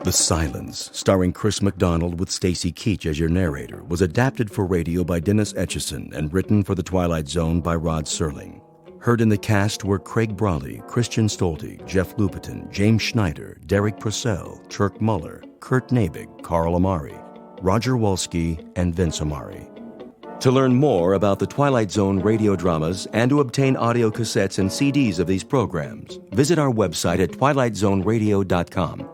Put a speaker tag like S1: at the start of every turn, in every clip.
S1: The Silence, starring Chris McDonald with Stacy Keach as your narrator, was adapted for radio by Dennis Etchison and written for The Twilight Zone by Rod Serling. Heard in the cast were Craig Brawley, Christian Stolte, Jeff Lupetin, James Schneider, Derek Purcell, Turk Muller, Kurt Nabig, Carl Amari, Roger Wolski, and Vince Amari. To learn more about the Twilight Zone radio dramas and to obtain audio cassettes and CDs of these programs, visit our website at twilightzoneradio.com.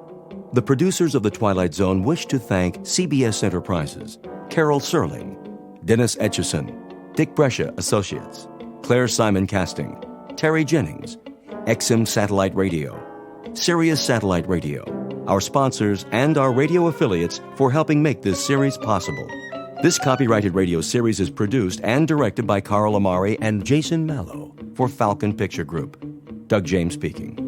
S1: The producers of The Twilight Zone wish to thank CBS Enterprises, Carol Serling, Dennis Etchison, Dick Brescia Associates, Claire Simon Casting, Terry Jennings, XM Satellite Radio, Sirius Satellite Radio, our sponsors, and our radio affiliates for helping make this series possible. This copyrighted radio series is produced and directed by Carl Amari and Jason Mallow for Falcon Picture Group. Doug James speaking.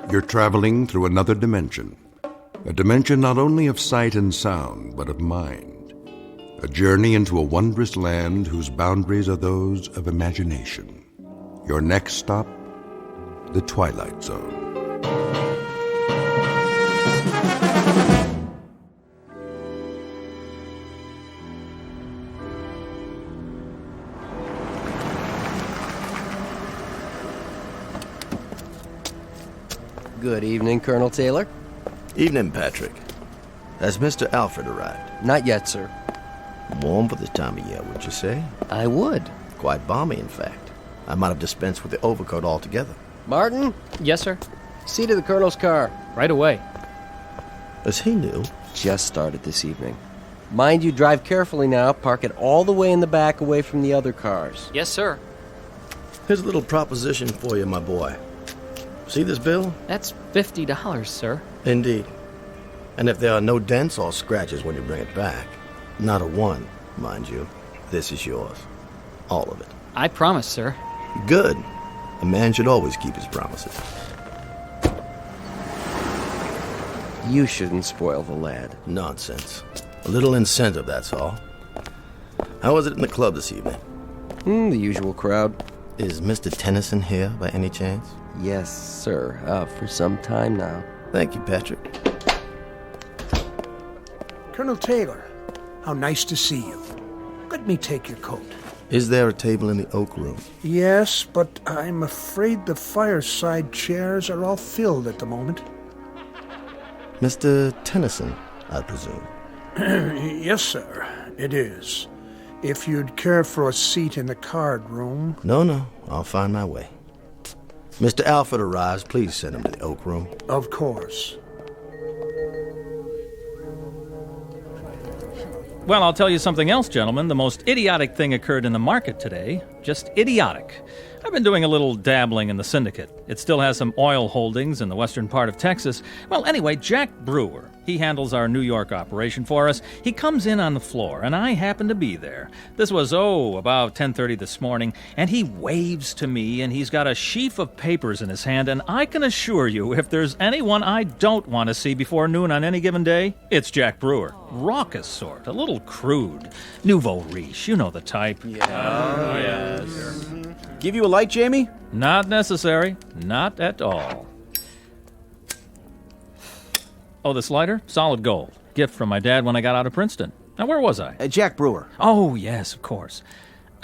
S2: You're traveling through another dimension. A dimension not only of sight and sound, but of mind. A journey into a wondrous land whose boundaries are those of imagination. Your next stop, the Twilight Zone.
S3: Good evening, Colonel Taylor.
S4: Evening, Patrick. Has Mr. Alfred arrived?
S3: Not yet, sir.
S4: Warm for this time of year, would you say?
S3: I would.
S4: Quite balmy, in fact. I might have dispensed with the overcoat altogether.
S3: Martin?
S5: Yes, sir.
S3: See to the Colonel's car.
S5: Right away.
S4: Is he new?
S3: Just started this evening. Mind you, drive carefully now. Park it all the way in the back away from the other cars.
S5: Yes, sir.
S4: Here's a little proposition for you, my boy. See this bill?
S5: That's $50, sir.
S4: Indeed. And if there are no dents or scratches when you bring it back, not a one, mind you, this is yours. All of it.
S5: I promise, sir.
S4: Good. A man should always keep his promises.
S3: You shouldn't spoil the lad.
S4: Nonsense. A little incentive, that's all. How was it in the club this evening?
S3: The usual crowd.
S4: Is Mr. Tennyson here by any chance?
S3: Yes, sir. For some time now.
S4: Thank you, Patrick.
S6: Colonel Taylor, how nice to see you. Let me take your coat.
S4: Is there a table in the oak room?
S6: Yes, but I'm afraid the fireside chairs are all filled at the moment.
S4: Mr. Tennyson, I presume.
S6: Yes, sir, it is. If you'd care for a seat in the card room...
S4: No, I'll find my way. Mr. Alfred arrives, please send him to the oak room.
S6: Of course.
S7: Well, I'll tell you something else, gentlemen. The most idiotic thing occurred in the market today. Just idiotic. I've been doing a little dabbling in the syndicate. It still has some oil holdings in the western part of Texas. Well, anyway, Jack Brewer, he handles our New York operation for us. He comes in on the floor, and I happen to be there. This was, about 10:30 this morning, and he waves to me, and he's got a sheaf of papers in his hand, and I can assure you, if there's anyone I don't want to see before noon on any given day, it's Jack Brewer. Raucous sort, a little crude. Nouveau riche, you know the type.
S8: Yes. Give you a light, Jamie?
S7: Not necessary. Not at all. Oh, this lighter? Solid gold. Gift from my dad when I got out of Princeton. Now, where was I?
S8: Jack Brewer.
S7: Oh, yes, of course.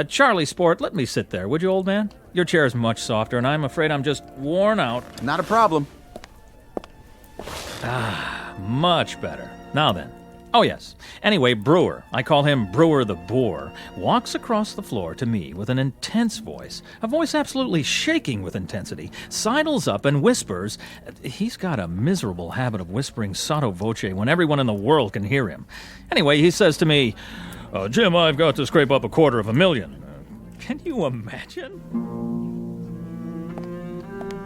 S7: Charlie Sport, let me sit there, would you, old man? Your chair's much softer, and I'm afraid I'm just worn out.
S8: Not a problem.
S7: Much better. Now then, Oh, yes. Anyway, Brewer, I call him Brewer the Boar, walks across the floor to me with an intense voice, a voice absolutely shaking with intensity, sidles up and whispers. He's got a miserable habit of whispering sotto voce when everyone in the world can hear him. Anyway, he says to me, Jim, I've got to scrape up $250,000. Can you imagine?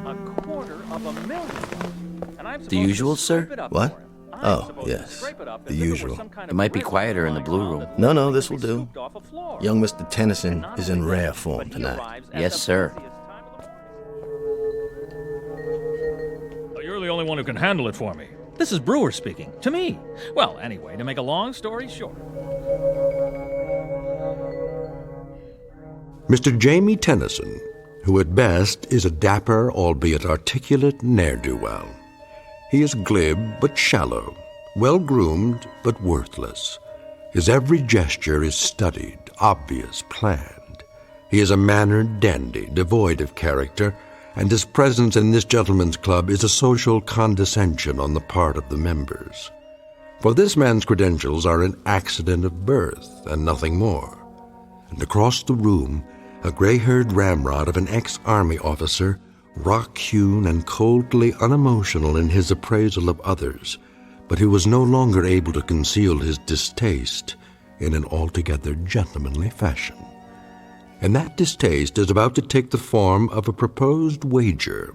S7: $250,000. And I'm
S8: The usual, sir?
S4: What? Oh, yes. The usual.
S8: It might be quieter in the blue room.
S4: No, this will do. Young Mr. Tennyson is in rare form tonight.
S8: Yes, sir.
S7: You're the only one who can handle it for me. This is Brewer speaking, to me. Well, anyway, to make a long story short.
S2: Mr. Jamie Tennyson, who at best is a dapper, albeit articulate ne'er-do-well. He is glib but shallow, well-groomed but worthless. His every gesture is studied, obvious, planned. He is a mannered dandy, devoid of character, and his presence in this gentleman's club is a social condescension on the part of the members. For this man's credentials are an accident of birth and nothing more. And across the room, a gray-haired ramrod of an ex-army officer, rock-hewn and coldly unemotional in his appraisal of others, but who was no longer able to conceal his distaste in an altogether gentlemanly fashion. And that distaste is about to take the form of a proposed wager.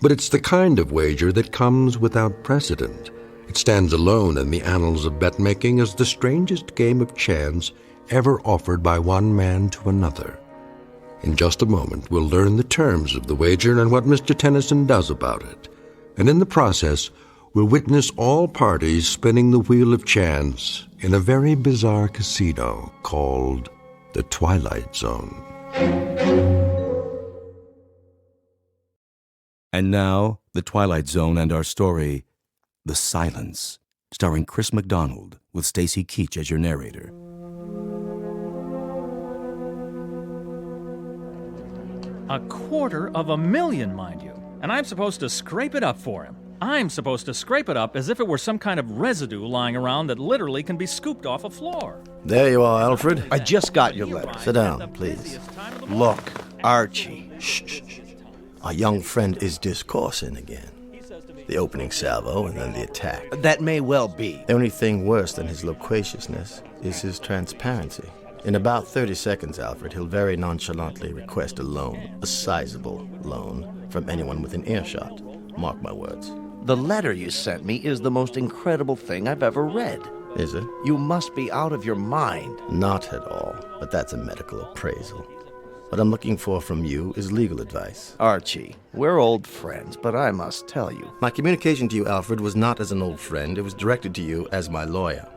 S2: But it's the kind of wager that comes without precedent. It stands alone in the annals of bet-making as the strangest game of chance ever offered by one man to another. In just a moment, we'll learn the terms of the wager and what Mr. Tennyson does about it. And in the process, we'll witness all parties spinning the wheel of chance in a very bizarre casino called the Twilight Zone.
S1: And now, the Twilight Zone and our story, The Silence, starring Chris McDonald with Stacy Keach as your narrator.
S7: $250,000, mind you. And I'm supposed to scrape it up for him. I'm supposed to scrape it up as if it were some kind of residue lying around that literally can be scooped off a floor.
S4: There you are, Alfred.
S9: I just got your letter.
S4: Sit down, please.
S9: Look, Archie.
S4: Shh. Our young friend is discoursing again. The opening salvo and then the attack.
S9: That may well be.
S4: The only thing worse than his loquaciousness is his transparency. In about 30 seconds, Alfred, he'll very nonchalantly request a loan, a sizable loan, from anyone within earshot. Mark my words.
S9: The letter you sent me is the most incredible thing I've ever read.
S4: Is it?
S9: You must be out of your mind.
S4: Not at all, but that's a medical appraisal. What I'm looking for from you is legal advice.
S9: Archie, we're old friends, but I must tell you.
S4: My communication to you, Alfred, was not as an old friend. It was directed to you as my lawyer.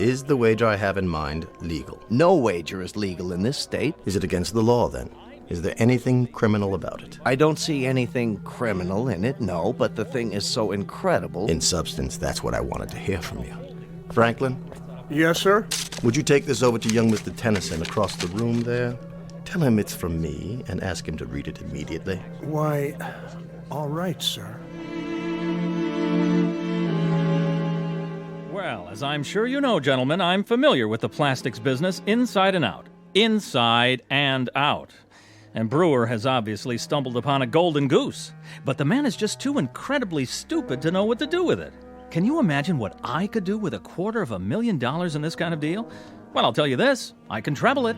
S4: Is the wager I have in mind legal?
S9: No wager is legal in this state.
S4: Is it against the law, then? Is there anything criminal about it?
S9: I don't see anything criminal in it, no, but the thing is so incredible.
S4: In substance, that's what I wanted to hear from you. Franklin?
S6: Yes, sir?
S4: Would you take this over to young Mr. Tennyson across the room there? Tell him it's from me and ask him to read it immediately.
S6: Why, all right, sir.
S7: Well, as I'm sure you know, gentlemen, I'm familiar with the plastics business inside and out. Inside and out. And Brewer has obviously stumbled upon a golden goose. But the man is just too incredibly stupid to know what to do with it. Can you imagine what I could do with $250,000 in this kind of deal? Well, I'll tell you this. I can treble it.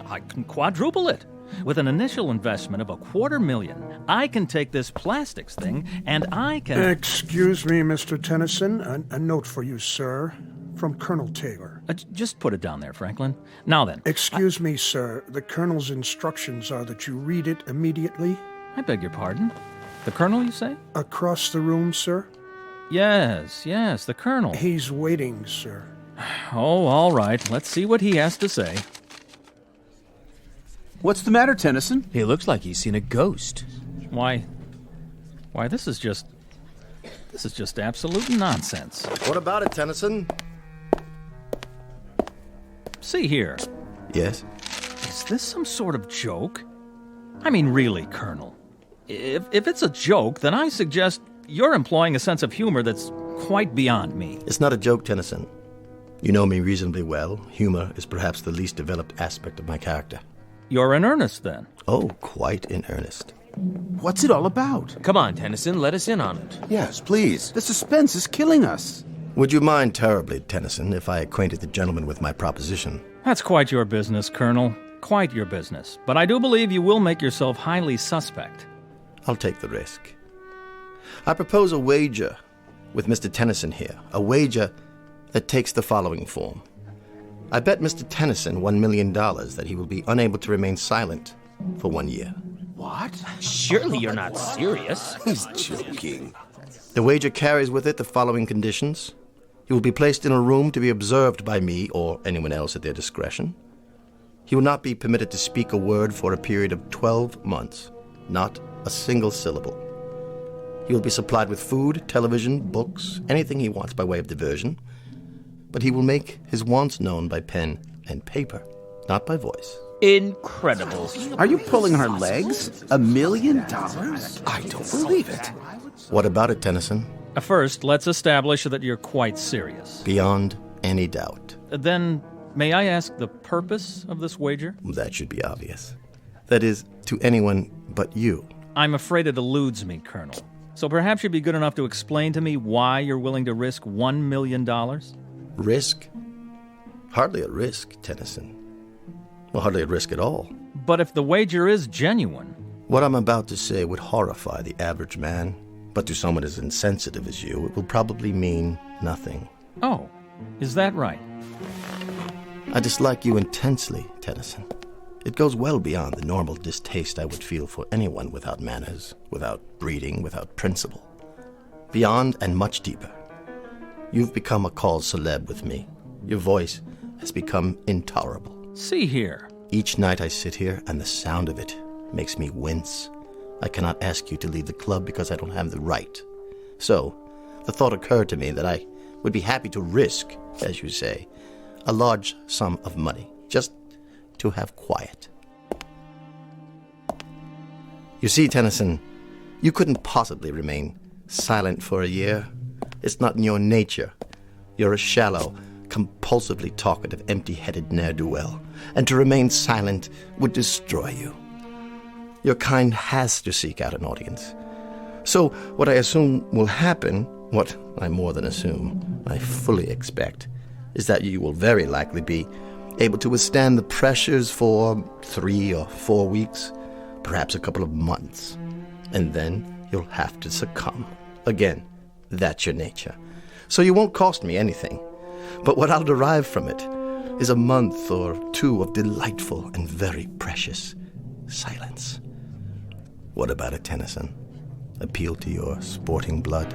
S7: I can quadruple it. With an initial investment of $250,000, I can take this plastics thing and I can...
S6: Excuse me, Mr. Tennyson. A note for you, sir. From Colonel Taylor.
S7: Just put it down there, Franklin. Now then.
S6: Excuse me, sir. The Colonel's instructions are that you read it immediately.
S7: I beg your pardon? The Colonel, you say?
S6: Across the room, sir?
S7: Yes, the Colonel.
S6: He's waiting, sir.
S7: Oh, all right. Let's see what he has to say.
S8: What's the matter, Tennyson?
S5: He looks like he's seen a ghost.
S7: Why, this is just absolute nonsense.
S4: What about it, Tennyson?
S7: See here.
S4: Yes?
S7: Is this some sort of joke? I mean, really, Colonel. If it's a joke, then I suggest you're employing a sense of humor that's quite beyond me.
S4: It's not a joke, Tennyson. You know me reasonably well. Humor is perhaps the least developed aspect of my character.
S7: You're in earnest, then?
S4: Oh, quite in earnest.
S8: What's it all about?
S5: Come on, Tennyson, let us in on it.
S9: Yes, please.
S8: The suspense is killing us.
S4: Would you mind terribly, Tennyson, if I acquainted the gentleman with my proposition?
S7: That's quite your business, Colonel. Quite your business. But I do believe you will make yourself highly suspect.
S4: I'll take the risk. I propose a wager with Mr. Tennyson here. A wager that takes the following form. I bet Mr. Tennyson $1 million that he will be unable to remain silent for 1 year.
S8: What?
S5: Surely you're not serious.
S9: He's joking.
S4: The wager carries with it the following conditions. He will be placed in a room to be observed by me or anyone else at their discretion. He will not be permitted to speak a word for a period of 12 months, not a single syllable. He will be supplied with food, television, books, anything he wants by way of diversion, but he will make his wants known by pen and paper, not by voice.
S5: Incredible.
S8: Are you pulling our legs? $1 million? I don't believe it.
S4: What about it, Tennyson?
S7: First, let's establish that you're quite serious.
S4: Beyond any doubt.
S7: Then, may I ask the purpose of this wager?
S4: That should be obvious. That is, to anyone but you.
S7: I'm afraid it eludes me, Colonel. So perhaps you'd be good enough to explain to me why you're willing to risk $1 million?
S4: Risk? Hardly a risk, Tennyson. Well, hardly a risk at all.
S7: But if the wager is genuine...
S4: What I'm about to say would horrify the average man, but to someone as insensitive as you, it will probably mean nothing.
S7: Oh, is that right?
S4: I dislike you intensely, Tennyson. It goes well beyond the normal distaste I would feel for anyone without manners, without breeding, without principle. Beyond and much deeper. You've become a cause celeb with me. Your voice has become intolerable.
S7: See here.
S4: Each night I sit here, and the sound of it makes me wince. I cannot ask you to leave the club because I don't have the right. So, the thought occurred to me that I would be happy to risk, as you say, a large sum of money, just to have quiet. You see, Tennyson, you couldn't possibly remain silent for a year. It's not in your nature. You're a shallow, compulsively talkative, empty-headed ne'er-do-well, and to remain silent would destroy you. Your kind has to seek out an audience. So what I assume will happen, what I more than assume, I fully expect, is that you will very likely be able to withstand the pressures for 3 or 4 weeks, perhaps a couple of months, and then you'll have to succumb. Again, that's your nature. So you won't cost me anything, but what I'll derive from it is a month or 2 of delightful and very precious silence. What about it, Tennyson? Appeal to your sporting blood?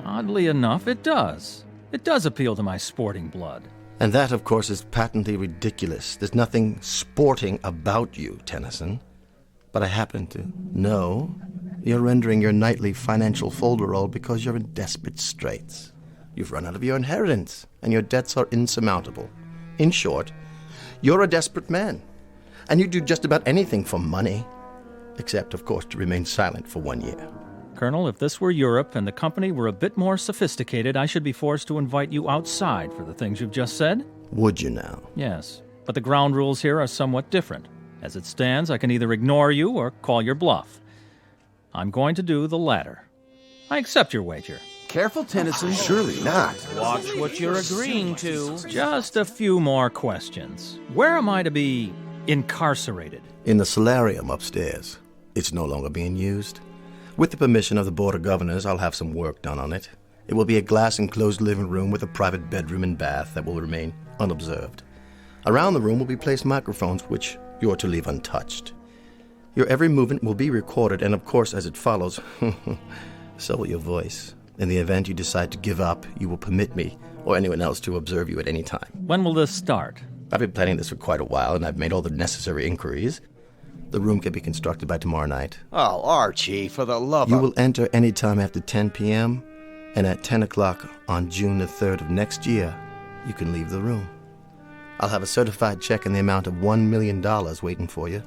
S7: Oddly enough, it does. It does appeal to my sporting blood.
S4: And that, of course, is patently ridiculous. There's nothing sporting about you, Tennyson. But I happen to know you're rendering your nightly financial folderol because you're in desperate straits. You've run out of your inheritance, and your debts are insurmountable. In short, you're a desperate man, and you do just about anything for money, except, of course, to remain silent for 1 year.
S7: Colonel, if this were Europe and the company were a bit more sophisticated, I should be forced to invite you outside for the things you've just said.
S4: Would you now?
S7: Yes, but the ground rules here are somewhat different. As it stands, I can either ignore you or call your bluff. I'm going to do the latter. I accept your wager.
S8: Careful, Tennyson.
S9: Surely not.
S5: Watch what you're agreeing to.
S7: Just a few more questions. Where am I to be incarcerated?
S4: In the solarium upstairs. It's no longer being used. With the permission of the Board of Governors, I'll have some work done on it. It will be a glass-enclosed living room with a private bedroom and bath that will remain unobserved. Around the room will be placed microphones which you're to leave untouched. Your every movement will be recorded, and of course, as it follows, so will your voice. In the event you decide to give up, you will permit me or anyone else to observe you at any time.
S7: When will this start?
S4: I've been planning this for quite a while, and I've made all the necessary inquiries. The room can be constructed by tomorrow night.
S9: Oh, Archie, for the love
S4: You
S9: of...
S4: will enter any time after 10 p.m., and at 10 o'clock on June the 3rd of next year, you can leave the room. I'll have a certified check in the amount of $1 million waiting for you,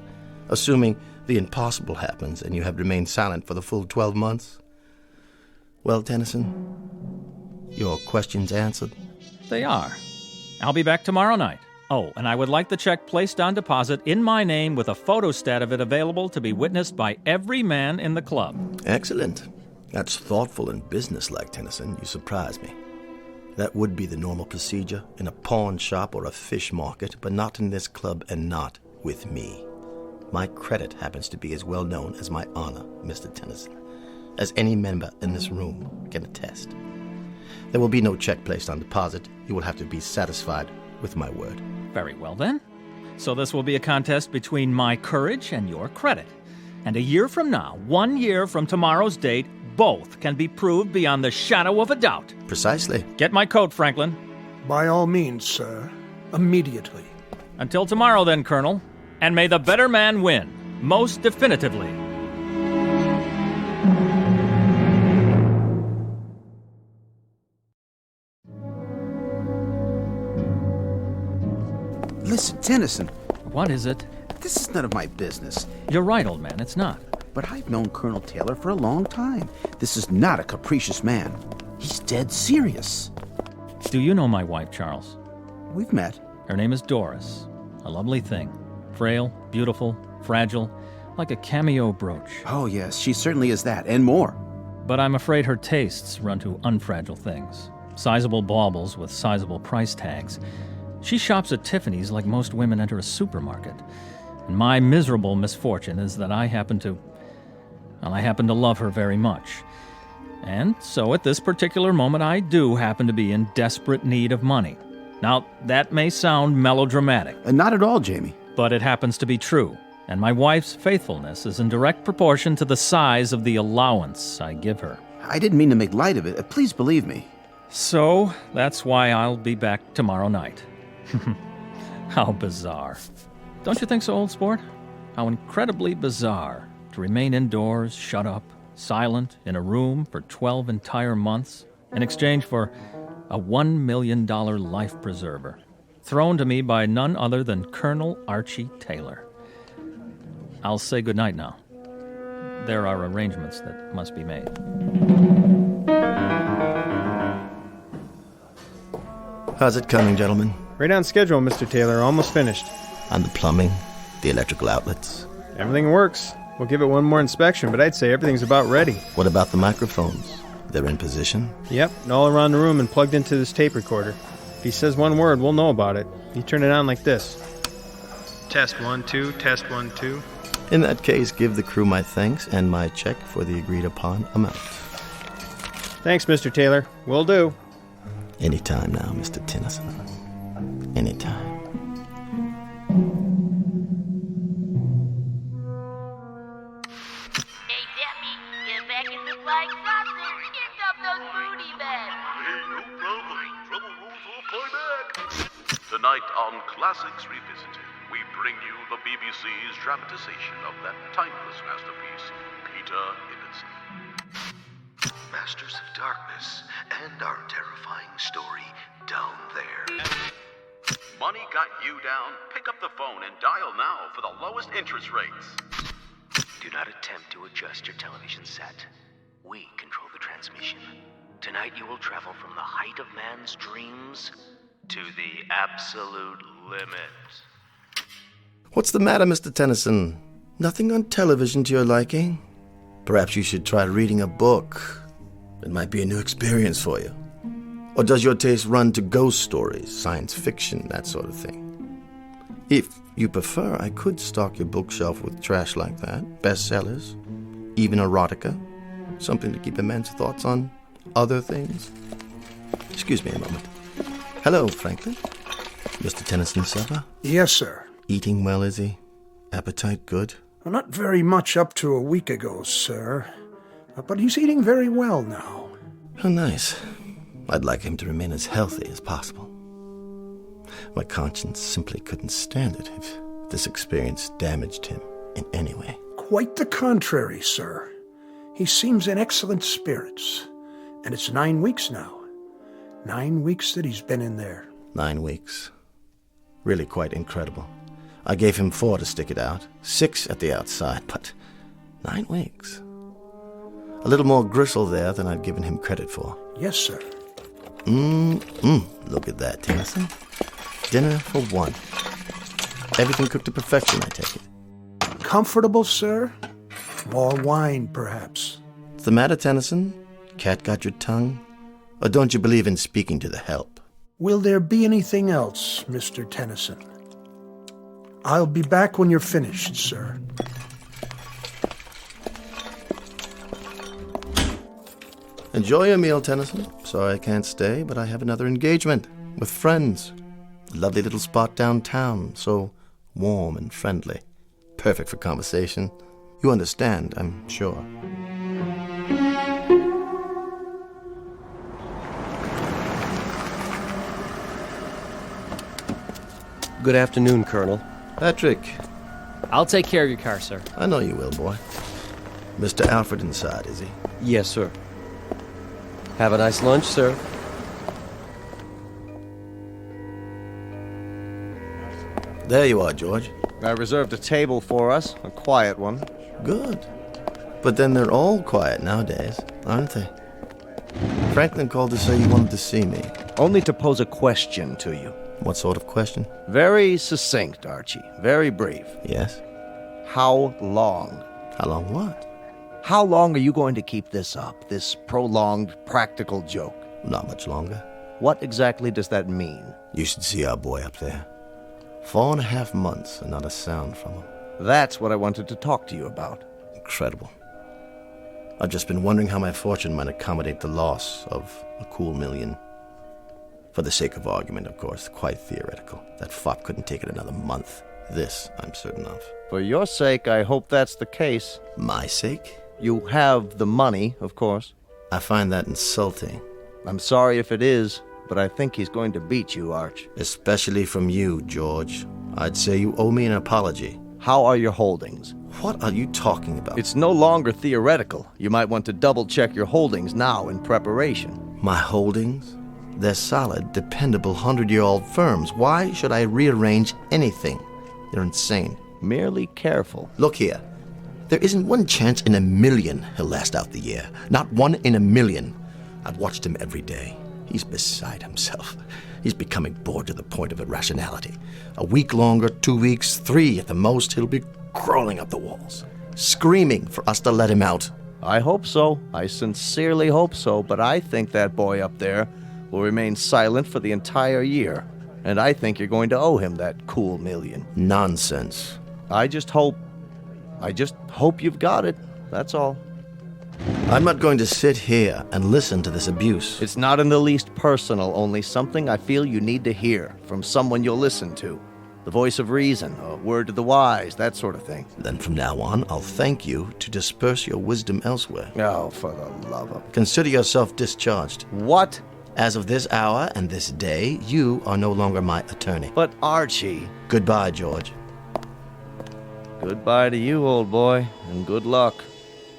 S4: assuming the impossible happens and you have remained silent for the full 12 months. Well, Tennyson, your questions answered?
S7: They are. I'll be back tomorrow night. Oh, and I would like the check placed on deposit in my name with a photostat of it available to be witnessed by every man in the club.
S4: Excellent. That's thoughtful and businesslike, Tennyson. You surprise me. That would be the normal procedure in a pawn shop or a fish market, but not in this club and not with me. My credit happens to be as well known as my honor, Mr. Tennyson, as any member in this room can attest. There will be no check placed on deposit. You will have to be satisfied with my word.
S7: Very well, then. So this will be a contest between my courage and your credit. And a year from now, 1 year from tomorrow's date, both can be proved beyond the shadow of a doubt.
S4: Precisely.
S7: Get my coat, Franklin.
S6: By all means, sir. Immediately.
S7: Until tomorrow, then, Colonel. And may the better man win, most definitively.
S8: Listen, Tennyson.
S7: What is it?
S8: This is none of my business.
S7: You're right, old man, it's not.
S8: But I've known Colonel Taylor for a long time. This is not a capricious man. He's dead serious.
S7: Do you know my wife, Charles?
S8: We've met.
S7: Her name is Doris. A lovely thing. Frail, beautiful, fragile, like a cameo brooch.
S8: Oh, yes, she certainly is that, and more.
S7: But I'm afraid her tastes run to unfragile things. Sizable baubles with sizable price tags. She shops at Tiffany's like most women enter a supermarket. And my miserable misfortune is that I happen to love her very much. And so at this particular moment, I do happen to be in desperate need of money. Now, that may sound melodramatic.
S8: Not at all, Jamie.
S7: But it happens to be true. And my wife's faithfulness is in direct proportion to the size of the allowance I give her.
S8: I didn't mean to make light of it. Please believe me.
S7: So, that's why I'll be back tomorrow night. How bizarre. Don't you think so, old sport? How incredibly bizarre to remain indoors, shut up, silent, in a room for 12 entire months, in exchange for a $1 million life preserver, thrown to me by none other than Colonel Archie Taylor. I'll say goodnight now. There are arrangements that must be made.
S4: How's it coming, gentlemen?
S10: Right on schedule, Mr. Taylor. Almost finished.
S4: On the plumbing, the electrical outlets.
S10: Everything works. We'll give it one more inspection, but I'd say everything's about ready.
S4: What about the microphones? They're in position?
S10: Yep, all around the room and plugged into this tape recorder. If he says one word, we'll know about it. You turn it on like this. Test 1, 2, test 1, 2.
S4: In that case, give the crew my thanks and my check for the agreed-upon amount.
S10: Thanks, Mr. Taylor. Will do.
S4: Anytime now, Mr. Tennyson. Anytime.
S11: Hey, Debbie, get back in the flying saucer. Pick up those booty bags.
S12: Hey, no problem. Trouble rolls off my back. Tonight on Classics Revisited, we bring you the BBC's dramatization of that timeless masterpiece, Peter Ibbotson.
S13: Masters of Darkness and our terrifying story, Down There.
S12: Money got you down? Pick up the phone and dial now for the lowest interest rates.
S13: Do not attempt to adjust your television set. We control the transmission. Tonight you will travel from the height of man's dreams to the absolute limit.
S4: What's the matter, Mr. Tennyson? Nothing on television to your liking? Perhaps you should try reading a book. It might be a new experience for you. Or does your taste run to ghost stories, science fiction, that sort of thing? If you prefer, I could stock your bookshelf with trash like that, bestsellers, even erotica, something to keep a man's thoughts on other things. Excuse me a moment. Hello, Franklin. Mr. Tennyson's supper?
S6: Yes, sir.
S4: Eating well, is he? Appetite good?
S6: Well, not very much up to a week ago, sir. But he's eating very well now.
S4: Oh, nice. I'd like him to remain as healthy as possible. My conscience simply couldn't stand it if this experience damaged him in any way.
S6: Quite the contrary, sir. He seems in excellent spirits. And it's 9 weeks now. 9 weeks that he's been in there.
S4: 9 weeks. Really quite incredible. I gave him 4 to stick it out, 6 at the outside, but 9 weeks. A little more gristle there than I'd given him credit for.
S6: Yes, sir.
S4: Look at that, Tennyson. Dinner for one. Everything cooked to perfection, I take it.
S6: Comfortable, sir? More wine, perhaps.
S4: What's the matter, Tennyson? Cat got your tongue? Or don't you believe in speaking to the help?
S6: Will there be anything else, Mr. Tennyson? I'll be back when you're finished, sir.
S4: Enjoy your meal, Tennyson. Sorry I can't stay, but I have another engagement with friends. A lovely little spot downtown, so warm and friendly. Perfect for conversation. You understand, I'm sure.
S3: Good afternoon, Colonel.
S4: Patrick.
S5: I'll take care of your car, sir.
S4: I know you will, boy. Mr. Alfred inside, is he?
S3: Yes, sir. Have a nice lunch, sir.
S4: There you are, George.
S9: I reserved a table for us, a quiet one.
S4: Good. But then they're all quiet nowadays, aren't they? Franklin called to say you wanted to see me.
S9: Only to pose a question to you.
S4: What sort of question?
S9: Very succinct, Archie. Very brief.
S4: Yes?
S9: How long?
S4: How long what?
S9: How long are you going to keep this up, this prolonged practical joke?
S4: Not much longer.
S9: What exactly does that mean?
S4: You should see our boy up there. 4.5 months and not a sound from him.
S9: That's what I wanted to talk to you about.
S4: Incredible. I've just been wondering how my fortune might accommodate the loss of a cool million. For the sake of argument, of course, quite theoretical. That fop couldn't take it another month. This, I'm certain of.
S9: For your sake, I hope that's the case.
S4: My sake?
S9: You have the money, of course.
S4: I find that insulting.
S9: I'm sorry if it is, but I think he's going to beat you, Arch.
S4: Especially from you, George. I'd say you owe me an apology.
S9: How are your holdings?
S4: What are you talking about?
S9: It's no longer theoretical. You might want to double-check your holdings now in preparation.
S4: My holdings? They're solid, dependable, 100-year-old firms. Why should I rearrange anything? You're insane.
S9: Merely careful.
S4: Look here. There isn't one chance in a million he'll last out the year. Not one in a million. I've watched him every day. He's beside himself. He's becoming bored to the point of irrationality. A week longer, 2 weeks, 3 at the most, he'll be crawling up the walls, screaming for us to let him out.
S9: I hope so. I sincerely hope so, but I think that boy up there will remain silent for the entire year. And I think you're going to owe him that cool million.
S4: Nonsense.
S9: I just hope you've got it. That's all.
S4: I'm not going to sit here and listen to this abuse.
S9: It's not in the least personal, only something I feel you need to hear from someone you'll listen to. The voice of reason, a word to the wise, that sort of thing.
S4: Then from now on, I'll thank you to disperse your wisdom elsewhere.
S9: Oh, for the love of...
S4: Consider yourself discharged.
S9: What?
S4: As of this hour and this day, you are no longer my attorney.
S9: But Archie...
S4: Goodbye, George.
S9: Goodbye to you, old boy, and good luck.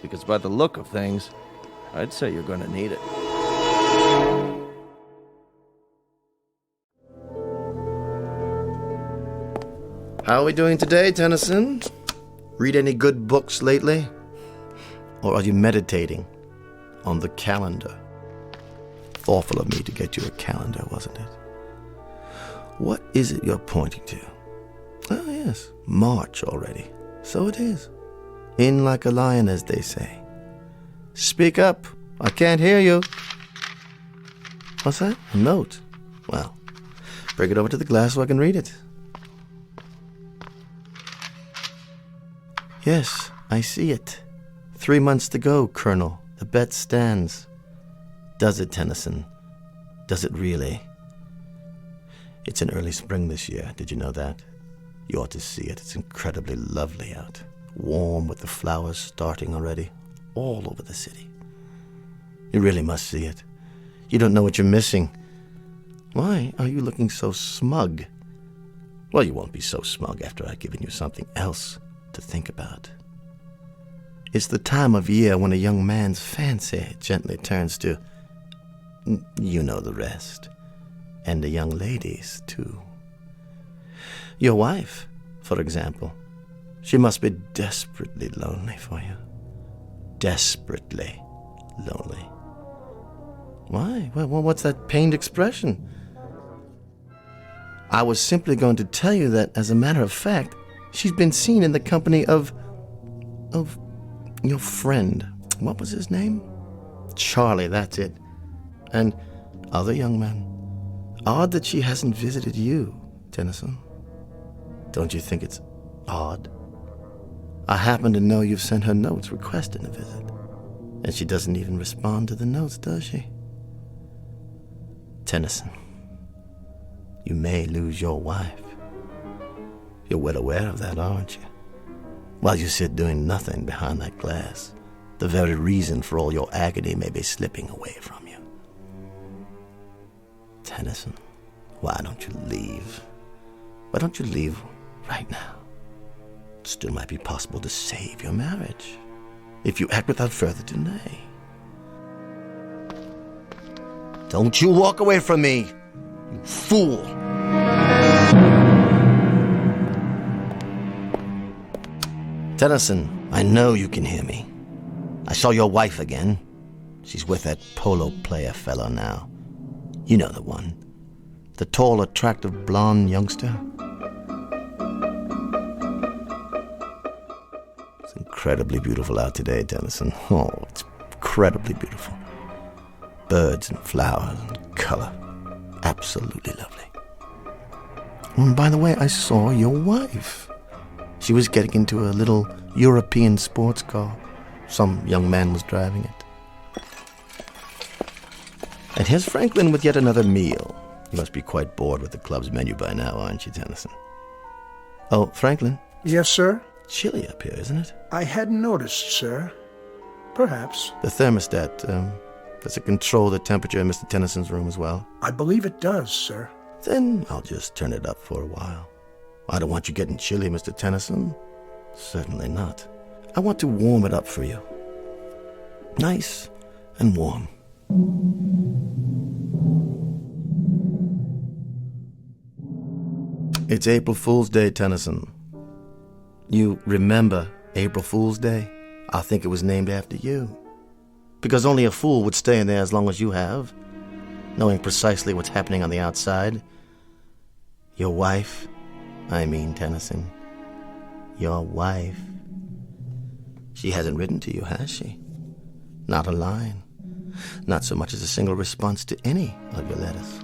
S9: Because by the look of things, I'd say you're going to need it.
S4: How are we doing today, Tennyson? Read any good books lately? Or are you meditating on the calendar? Thoughtful of me to get you a calendar, wasn't it? What is it you're pointing to? Oh, yes, March already. So it is. In like a lion, as they say. Speak up. I can't hear you. What's that? A note? Well, bring it over to the glass so I can read it. Yes, I see it. 3 months to go, Colonel. The bet stands. Does it, Tennyson? Does it really? It's in early spring this year. Did you know that? You ought to see it. It's incredibly lovely out. Warm with the flowers starting already. All over the city. You really must see it. You don't know what you're missing. Why are you looking so smug? Well, you won't be so smug after I've given you something else to think about. It's the time of year when a young man's fancy gently turns to... You know the rest. And the young ladies, too. Your wife, for example. She must be desperately lonely for you. Desperately lonely. Why? Well, what's that pained expression? I was simply going to tell you that, as a matter of fact, she's been seen in the company of your friend. What was his name? Charlie, that's it. And other young men. Odd that she hasn't visited you, Tennyson. Don't you think it's odd? I happen to know you've sent her notes requesting a visit. And she doesn't even respond to the notes, does she? Tennyson, you may lose your wife. You're well aware of that, aren't you? While you sit doing nothing behind that glass, the very reason for all your agony may be slipping away from you. Tennyson, why don't you leave? Why don't you leave right now? It still might be possible to save your marriage if you act without further delay. Don't you walk away from me, you fool! Tennyson, I know you can hear me. I saw your wife again. She's with that polo player fellow now. You know the one. The tall, attractive, blonde youngster. It's incredibly beautiful out today, Tennyson. Oh, it's incredibly beautiful. Birds and flowers and color. Absolutely lovely. And by the way, I saw your wife. She was getting into a little European sports car. Some young man was driving it. And here's Franklin with yet another meal. You must be quite bored with the club's menu by now, aren't you, Tennyson? Oh, Franklin?
S6: Yes, sir?
S4: Chilly up here, isn't it?
S6: I hadn't noticed, sir. Perhaps.
S4: The thermostat, does it control the temperature in Mr. Tennyson's room as well?
S6: I believe it does, sir.
S4: Then I'll just turn it up for a while. I don't want you getting chilly, Mr. Tennyson. Certainly not. I want to warm it up for you. Nice and warm. It's April Fool's Day, Tennyson. You remember April Fool's Day? I think it was named after you. Because only a fool would stay in there as long as you have, knowing precisely what's happening on the outside. Your wife, Tennyson. Your wife. She hasn't written to you, has she? Not a line. Not so much as a single response to any of your letters.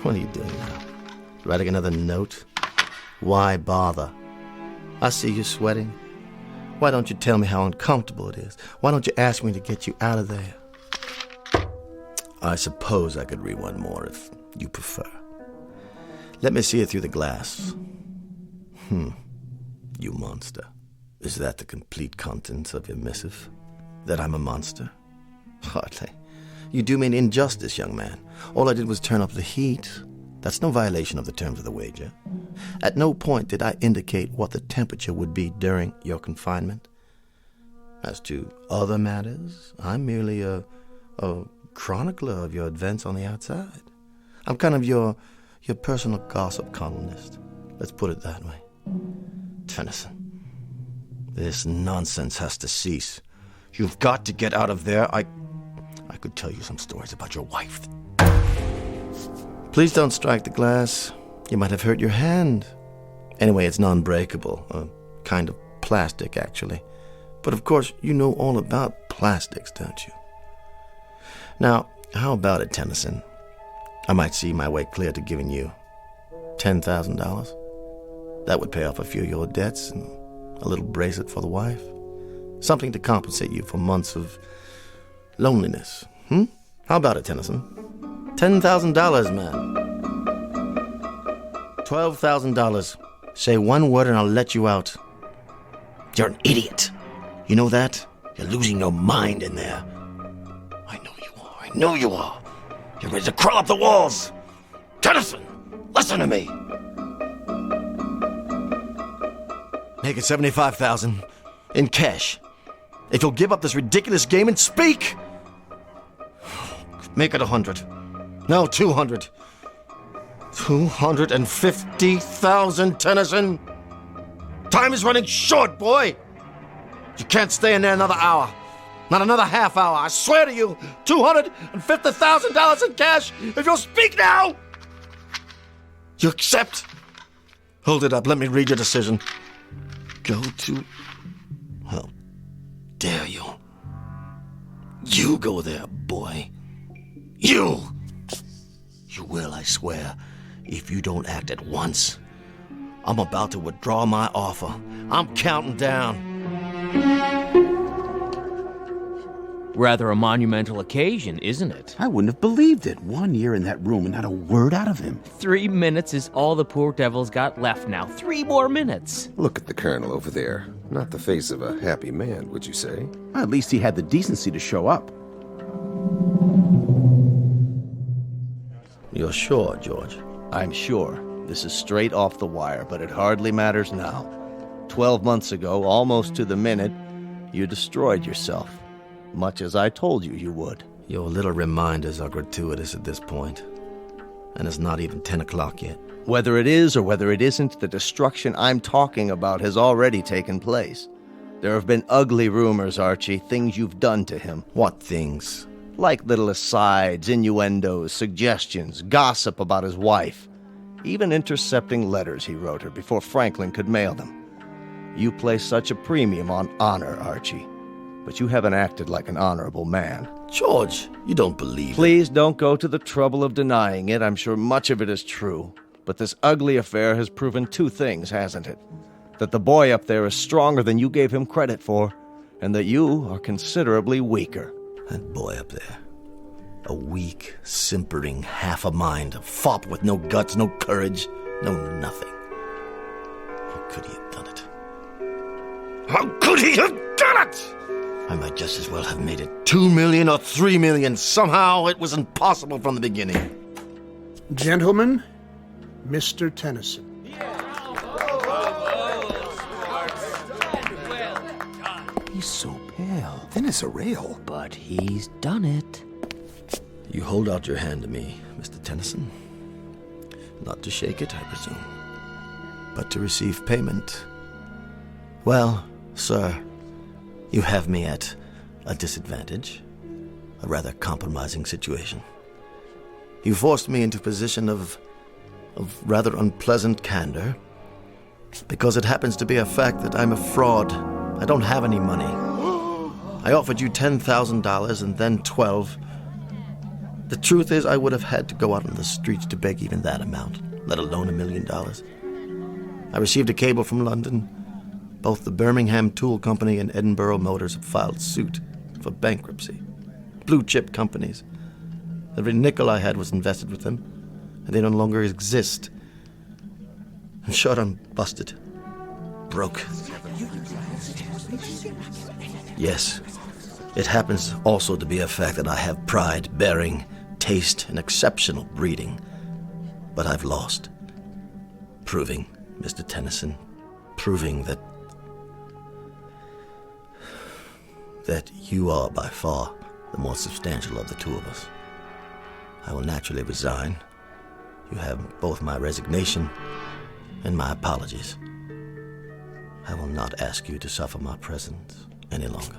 S4: What are you doing now? Writing another note? Why bother? I see you sweating. Why don't you tell me how uncomfortable it is? Why don't you ask me to get you out of there? I suppose I could read one more if you prefer. Let me see it through the glass. You monster. Is that the complete contents of your missive? That I'm a monster? Hardly. You do me an injustice, young man. All I did was turn up the heat. That's no violation of the terms of the wager. At no point did I indicate what the temperature would be during your confinement. As to other matters, I'm merely a chronicler of your events on the outside. I'm kind of your personal gossip columnist. Let's put it that way. Tennyson, this nonsense has to cease. You've got to get out of there. I could tell you some stories about your wife. Please don't strike the glass. You might have hurt your hand. Anyway, it's non-breakable. A kind of plastic, actually. But of course, you know all about plastics, don't you? Now, how about it, Tennyson? I might see my way clear to giving you $10,000. That would pay off a few of your debts and a little bracelet for the wife. Something to compensate you for months of loneliness. How about it, Tennyson? $10,000, man. $12,000. Say one word and I'll let you out. You're an idiot. You know that? You're losing your mind in there. I know you are. You're ready to crawl up the walls. Tennyson, listen to me. Make it $75,000 in cash. If you'll give up this ridiculous game and speak. Make it 100. No, 200. 250,000, Tennyson. Time is running short, boy. You can't stay in there another hour. Not another half hour. I swear to you, $250,000 in cash if you'll speak now. You accept? Hold it up. Let me read your decision. Go to... How dare you? You go there, boy. You! You will, I swear, if you don't act at once. I'm about to withdraw my offer. I'm counting down.
S14: Rather a monumental occasion, isn't it?
S8: I wouldn't have believed it. 1 year in that room and not a word out of him.
S14: 3 minutes is all the poor devil's got left now. 3 more minutes.
S15: Look at the colonel over there. Not the face of a happy man, would you say?
S8: At least he had the decency to show up.
S4: You're sure, George?
S9: I'm sure. This is straight off the wire, but it hardly matters now. 12 months ago, almost to the minute, you destroyed yourself. Much as I told you you would.
S4: Your little reminders are gratuitous at this point. And it's not even 10 o'clock yet.
S9: Whether it is or whether it isn't, the destruction I'm talking about has already taken place. There have been ugly rumors, Archie, things you've done to him.
S4: What things?
S9: Like little asides, innuendos, suggestions, gossip about his wife. Even intercepting letters he wrote her before Franklin could mail them. You place such a premium on honor, Archie. But you haven't acted like an honorable man.
S4: George, you don't believe
S9: Please don't go to the trouble of denying it. I'm sure much of it is true. But this ugly affair has proven 2 things, hasn't it? That the boy up there is stronger than you gave him credit for, and that you are considerably weaker.
S4: That boy up there. A weak, simpering, half a mind, a fop with no guts, no courage, no nothing. How could he have done it? How could he have done it? I might just as well have made it 2 million or 3 million. Somehow it was impossible from the beginning.
S6: Gentlemen, Mr. Tennyson.
S8: He's so pale, thin as a rail.
S14: But he's done it.
S4: You hold out your hand to me, Mr. Tennyson. Not to shake it, I presume, but to receive payment. Well, sir, you have me at a disadvantage, a rather compromising situation. You forced me into a position of rather unpleasant candor, because it happens to be a fact that I'm a fraud. I don't have any money. I offered you $10,000 and then 12. The truth is, I would have had to go out on the streets to beg even that amount, let alone $1 million. I received a cable from London. Both the Birmingham Tool Company and Edinburgh Motors have filed suit for bankruptcy. Blue-chip companies. Every nickel I had was invested with them, and they no longer exist. In short, I'm busted. Broke. Yes, it happens also to be a fact that I have pride, bearing, taste, and exceptional breeding. But I've lost. Proving, Mr. Tennyson, proving that you are by far the more substantial of the two of us. I will naturally resign. You have both my resignation and my apologies. I will not ask you to suffer my presence any longer.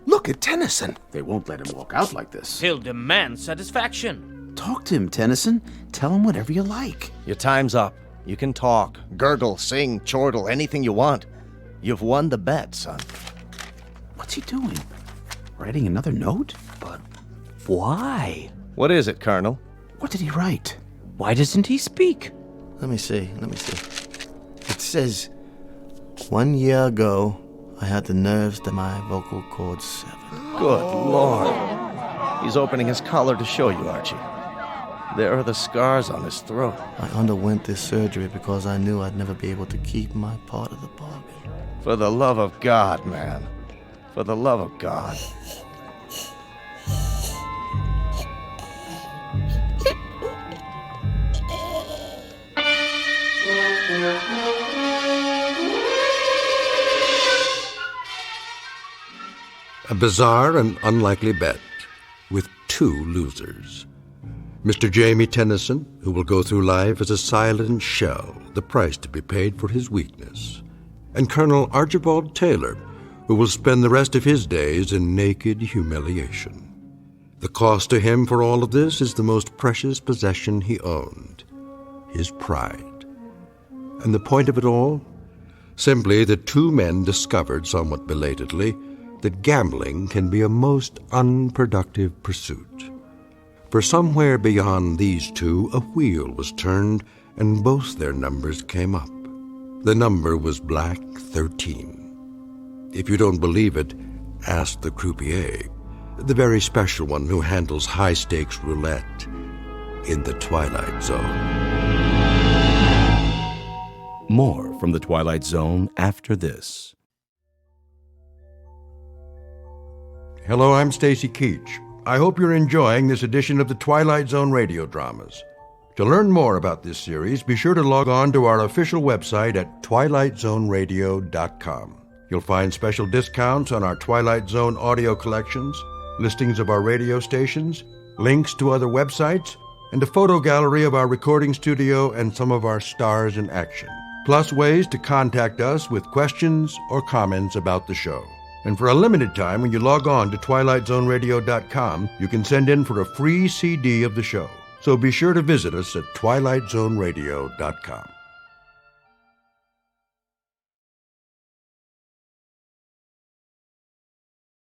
S8: Look at Tennyson. They won't let him walk out like this.
S14: He'll demand satisfaction.
S8: Talk to him, Tennyson. Tell him whatever you like.
S9: Your time's up. You can talk, gurgle, sing, chortle, anything you want. You've won the bet, son.
S8: What's he doing? Writing another note?
S14: But why?
S9: What is it, Colonel?
S8: What did he write?
S14: Why doesn't he speak?
S4: Let me see. It says, 1 year ago, I had the nerves that my vocal cords severed.
S9: Good Lord. He's opening his collar to show you, Archie. There are the scars on his throat.
S4: I underwent this surgery because I knew I'd never be able to keep my part of the bargain.
S9: For the love of God, man. For the love of God.
S2: A bizarre and unlikely bet with 2 losers. Mr. Jamie Tennyson, who will go through life as a silent shell, the price to be paid for his weakness. And Colonel Archibald Taylor, who will spend the rest of his days in naked humiliation. The cost to him for all of this is the most precious possession he owned, his pride. And the point of it all? Simply that two men discovered, somewhat belatedly, that gambling can be a most unproductive pursuit. For somewhere beyond these two, a wheel was turned, and both their numbers came up. The number was Black 13. If you don't believe it, ask the croupier, the very special one who handles high-stakes roulette in the Twilight Zone.
S1: More from the Twilight Zone after this.
S2: Hello, I'm Stacy Keach. I hope you're enjoying this edition of the Twilight Zone radio dramas. To learn more about this series, be sure to log on to our official website at twilightzoneradio.com. You'll find special discounts on our Twilight Zone audio collections, listings of our radio stations, links to other websites, and a photo gallery of our recording studio and some of our stars in action. Plus ways to contact us with questions or comments about the show. And for a limited time, when you log on to twilightzoneradio.com, you can send in for a free CD of the show. So be sure to visit us at twilightzoneradio.com.